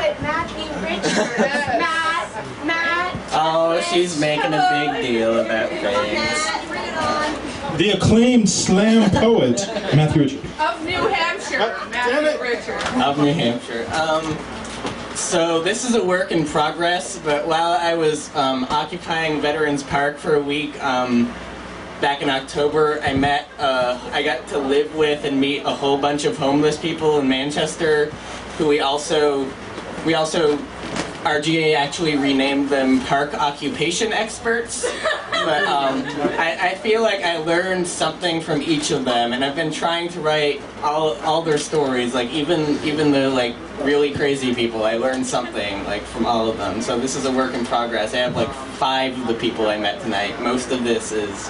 poet Matthew Richards. Matt. Oh, she's making a big deal about things. Bring it on. The acclaimed slam poet, Matthew Richards. Of New Hampshire, Matthew Richards. Of New Hampshire. So this is a work in progress, but while I was occupying Veterans Park for a week back in October, I got to live with and meet a whole bunch of homeless people in Manchester, who we also RGA actually renamed them park occupation experts. But I feel like I learned something from each of them, and I've been trying to write all their stories. Like even the like really crazy people, I learned something like from all of them. So this is a work in progress. I have like 5 of the people I met tonight. Most of this is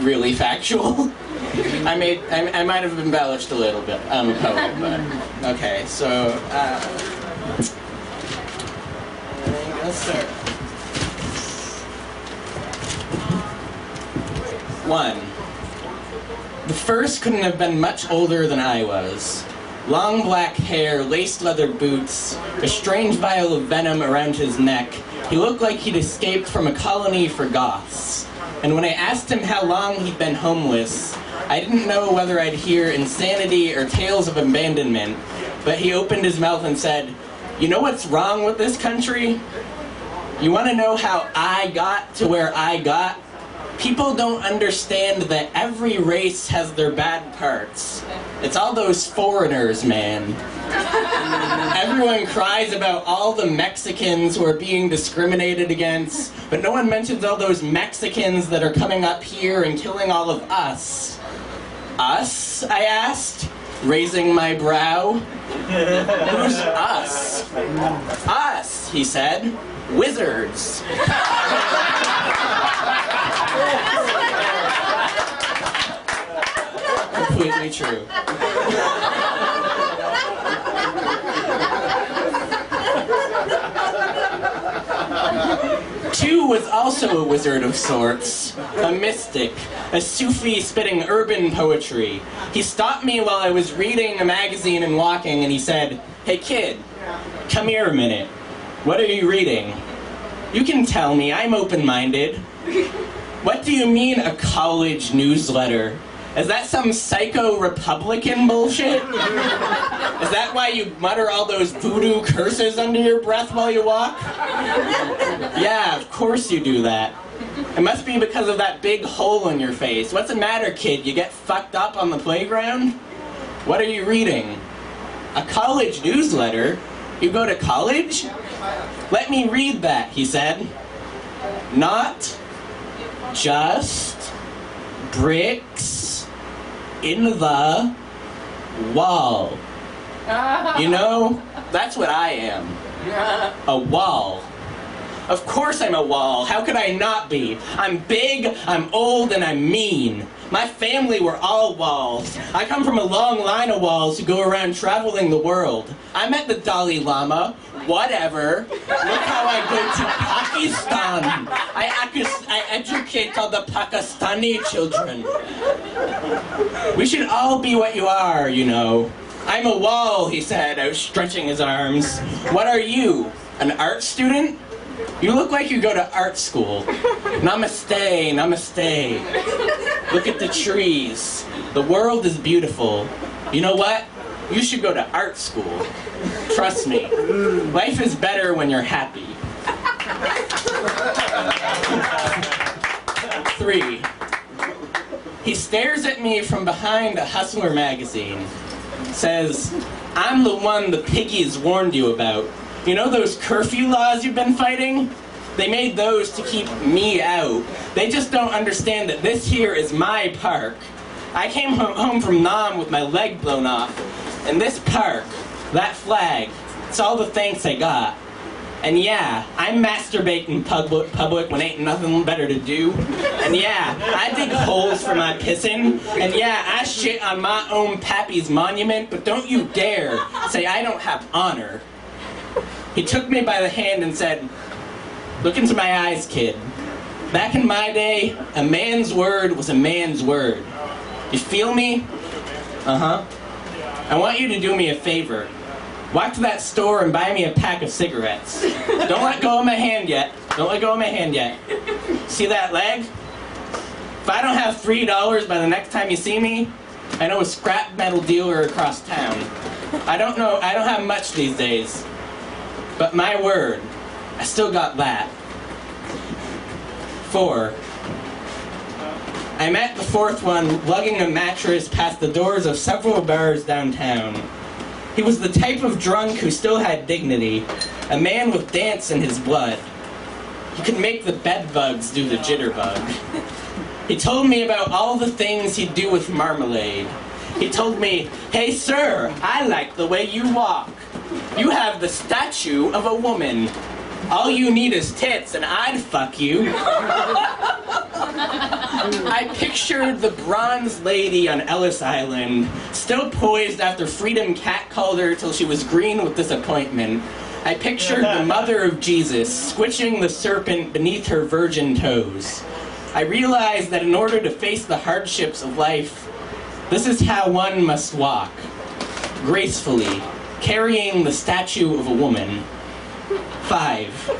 really factual. I might have embellished a little bit. I'm a poet, but okay. So. Let's start. 1. The first couldn't have been much older than I was. Long black hair, laced leather boots, a strange vial of venom around his neck. He looked like he'd escaped from a colony for goths. And when I asked him how long he'd been homeless, I didn't know whether I'd hear insanity or tales of abandonment, but he opened his mouth and said, "You know what's wrong with this country? You want to know how I got to where I got? People don't understand that every race has their bad parts. It's all those foreigners, man. Everyone cries about all the Mexicans who are being discriminated against, but no one mentions all those Mexicans that are coming up here and killing all of us." "Us?" I asked, raising my brow. "Who's us?" "Us," he said. "Wizards." Completely true. 2 was also a wizard of sorts, a mystic, a Sufi spitting urban poetry. He stopped me while I was reading a magazine and walking, and he said, "Hey kid, come here a minute. What are you reading?" "You can tell me, I'm open-minded." "What do you mean, a college newsletter? Is that some psycho-Republican bullshit? Is that why you mutter all those voodoo curses under your breath while you walk?" "Yeah, of course you do that. It must be because of that big hole in your face. What's the matter, kid? You get fucked up on the playground?" "What are you reading?" "A college newsletter? You go to college?" "Let me read that," he said. "Not just bricks in the wall." You know, that's what I am. A wall. Of course I'm a wall. How could I not be? I'm big, I'm old, and I'm mean. My family were all walls. I come from a long line of walls who go around traveling the world. I met the Dalai Lama. Whatever. Look how I go to Pakistan. I educate all the Pakistani children. We should all be what you are, you know. "I'm a wall," he said, outstretching his arms. "What are you? An art student? You look like you go to art school. Namaste, namaste. Look at the trees. The world is beautiful. You know what? You should go to art school. Trust me. Life is better when you're happy." 3. He stares at me from behind a Hustler magazine. Says, "I'm the one the piggies warned you about. You know those curfew laws you've been fighting? They made those to keep me out. They just don't understand that this here is my park. I came home from Nam with my leg blown off. And this park, that flag, it's all the thanks I got. And yeah, I masturbate in public when ain't nothing better to do. And yeah, I dig holes for my pissing. And yeah, I shit on my own pappy's monument, but don't you dare say I don't have honor." He took me by the hand and said, "Look into my eyes, kid. Back in my day, a man's word was a man's word. You feel me? Uh-huh. I want you to do me a favor. Walk to that store and buy me a pack of cigarettes. Don't let go of my hand yet. Don't let go of my hand yet. See that leg? If I don't have $3 by the next time you see me, I know a scrap metal dealer across town. I don't have much these days. But my word, I still got that. 4. I met the 4th one lugging a mattress past the doors of several bars downtown. He was the type of drunk who still had dignity, a man with dance in his blood. He could make the bedbugs do the jitterbug. He told me about all the things he'd do with marmalade. He told me, "Hey sir, I like the way you walk. You have the statue of a woman. All you need is tits and I'd fuck you." I pictured the bronze lady on Ellis Island, still poised after Freedom catcalled her till she was green with disappointment. I pictured the mother of Jesus squishing the serpent beneath her virgin toes. I realized that in order to face the hardships of life, this is how one must walk, gracefully, carrying the statue of a woman. 5.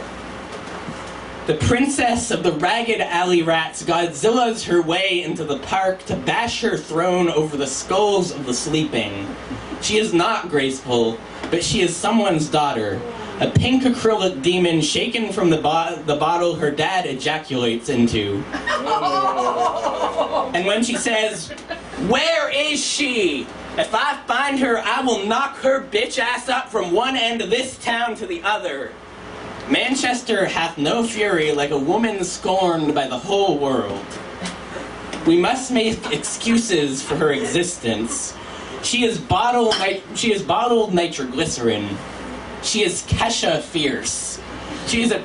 The princess of the Ragged Alley Rats Godzilla's her way into the park to bash her throne over the skulls of the sleeping. She is not graceful, but she is someone's daughter, a pink acrylic demon shaken from the bottle her dad ejaculates into. And when she says, "Where is she? If I find her, I will knock her bitch ass up from one end of this town to the other. Manchester hath no fury like a woman scorned by the whole world. We must make excuses for her existence. She is bottled nitroglycerin. She is Kesha fierce. She is a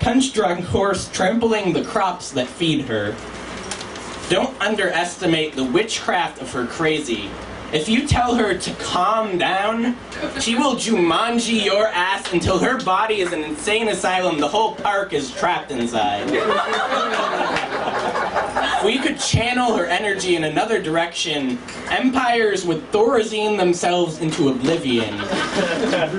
punch-drunk horse trampling the crops that feed her. Don't underestimate the witchcraft of her crazy. If you tell her to calm down, she will Jumanji your ass until her body is an insane asylum the whole park is trapped inside. If we could channel her energy in another direction, empires would Thorazine themselves into oblivion.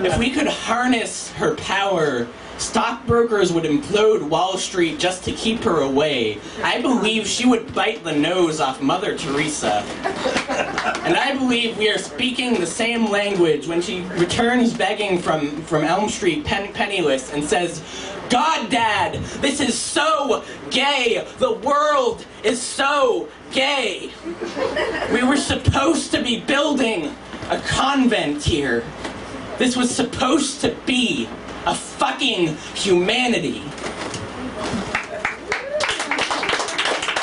If we could harness her power, stockbrokers would implode Wall Street just to keep her away. I believe she would bite the nose off Mother Teresa. And I believe we are speaking the same language when she returns begging from Elm Street penniless and says, "God, Dad, this is so gay. The world is so gay. We were supposed to be building a convent here. This was supposed to be a fucking humanity."